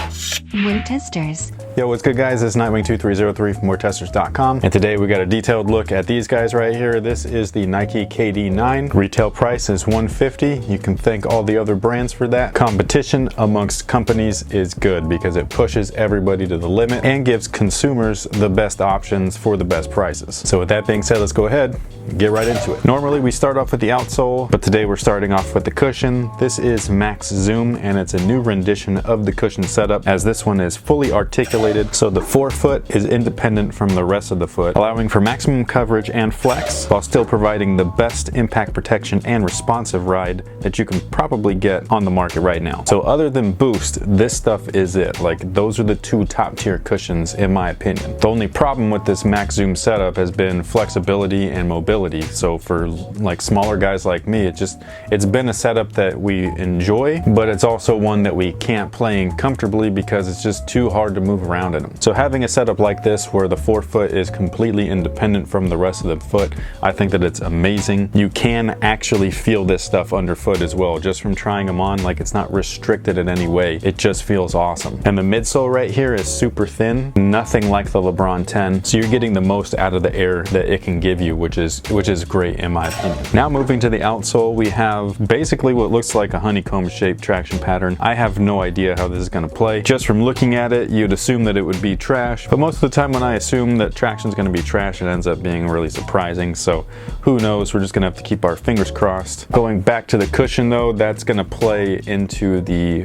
WearTesters. Yo, what's good guys? It's Nightwing2303 from WearTesters.com, and today we got a detailed look at these guys right here. This is the Nike KD9. Retail price is $150. You can thank all the other brands for that. Competition amongst companies is good because it pushes everybody to the limit and gives consumers the best options for the best prices. So with that being said, let's go ahead and get right into it. Normally we start off with the outsole, but today we're starting off with the cushion. This is Max Zoom, and it's a new rendition of the cushion setup, as this one is fully articulated, so the forefoot is independent from the rest of the foot, allowing for maximum coverage and flex while still providing the best impact protection and responsive ride that you can probably get on the market right now. So other than Boost, this stuff is it. Like, those are the two top tier cushions in my opinion. The only problem with this Max Zoom setup has been flexibility and mobility. So for like smaller guys like me, it's been a setup that we enjoy, but it's also one that we can't play in comfortably because it's just too hard to move around in them. So having a setup like this where the forefoot is completely independent from the rest of the foot, I think that it's amazing. You can actually feel this stuff underfoot as well, just from trying them on. Like, it's not restricted in any way. It just feels awesome. And the midsole right here is super thin, nothing like the LeBron 10. So you're getting the most out of the air that it can give you, which is great in my opinion. Now moving to the outsole, we have basically what looks like a honeycomb shaped traction pattern. I have no idea how this is going to play. Just from looking at it, you'd assume that it would be trash, but most of the time when I assume that traction is going to be trash, it ends up being really surprising. So who knows, we're just gonna have to keep our fingers crossed. Going back to the cushion though, that's gonna play into the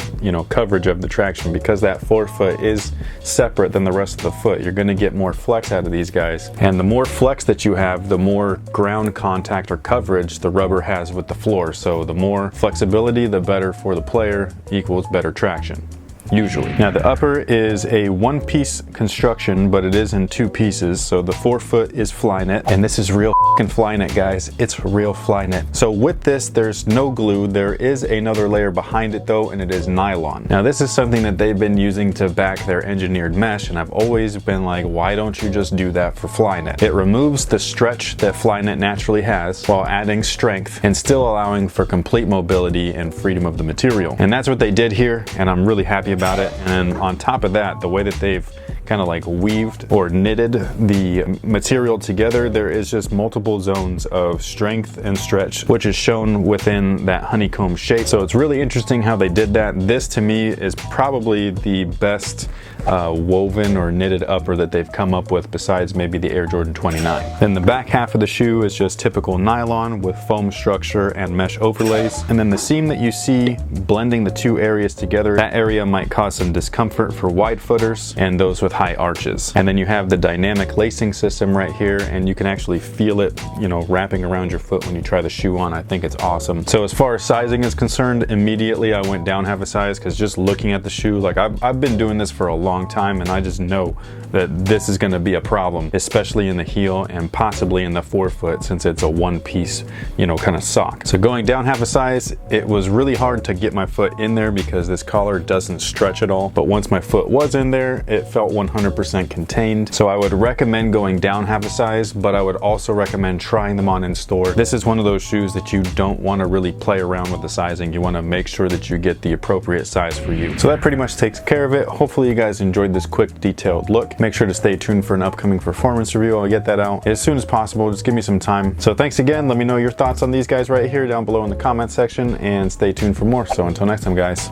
coverage of the traction, because that forefoot is separate than the rest of the foot. You're gonna get more flex out of these guys, and the more flex that you have, the more ground contact or coverage the rubber has with the floor. So the more flexibility, the better for the player, equals better traction. Usually. Now the upper is a one-piece construction, but it is in two pieces. So the forefoot is Flyknit, and this is real f***ing Flyknit, guys. It's real Flyknit. So with this, there's no glue. There is another layer behind it though, and it is nylon. Now this is something that they've been using to back their engineered mesh, and I've always been like, why don't you just do that for Flyknit? It removes the stretch that Flyknit naturally has while adding strength and still allowing for complete mobility and freedom of the material. And that's what they did here, and I'm really happy about it. And on top of that, the way that they've kind of like weaved or knitted the material together, there is just multiple zones of strength and stretch, which is shown within that honeycomb shape. So it's really interesting how they did that. This to me is probably the best woven or knitted upper that they've come up with, besides maybe the Air Jordan 29. Then the back half of the shoe is just typical nylon with foam structure and mesh overlays. And then the seam that you see blending the two areas together, that area might cause some discomfort for wide footers and those with high arches. And then you have the dynamic lacing system right here, and you can actually feel it, wrapping around your foot when you try the shoe on. I think it's awesome. So as far as sizing is concerned, immediately I went down half a size, because just looking at the shoe, like I've been doing this for a long time, and I just know that this is going to be a problem, especially in the heel and possibly in the forefoot, since it's a one-piece, kind of sock. So going down half a size, it was really hard to get my foot in there because this collar doesn't stretch at all. But once my foot was in there, it felt 100% contained. So I would recommend going down half a size, but I would also recommend trying them on in store. This is one of those shoes that you don't want to really play around with the sizing. You want to make sure that you get the appropriate size for you. So that pretty much takes care of it. Hopefully you guys enjoyed this quick detailed look. Make sure to stay tuned for an upcoming performance review. I'll get that out as soon as possible. Just give me some time. So thanks again. Let me know your thoughts on these guys right here down below in the comment section, and stay tuned for more. So until next time guys,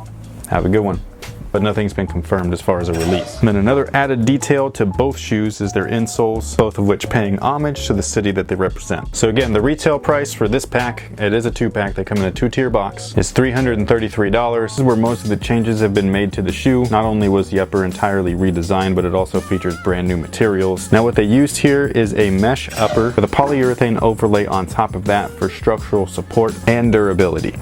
have a good one. But nothing's been confirmed as far as a release. And then another added detail to both shoes is their insoles, both of which paying homage to the city that they represent. So again, the retail price for this pack, it is a 2-pack, they come in a 2-tier box, is $333. This is where most of the changes have been made to the shoe. Not only was the upper entirely redesigned, but it also features brand new materials. Now what they used here is a mesh upper with a polyurethane overlay on top of that for structural support and durability. Now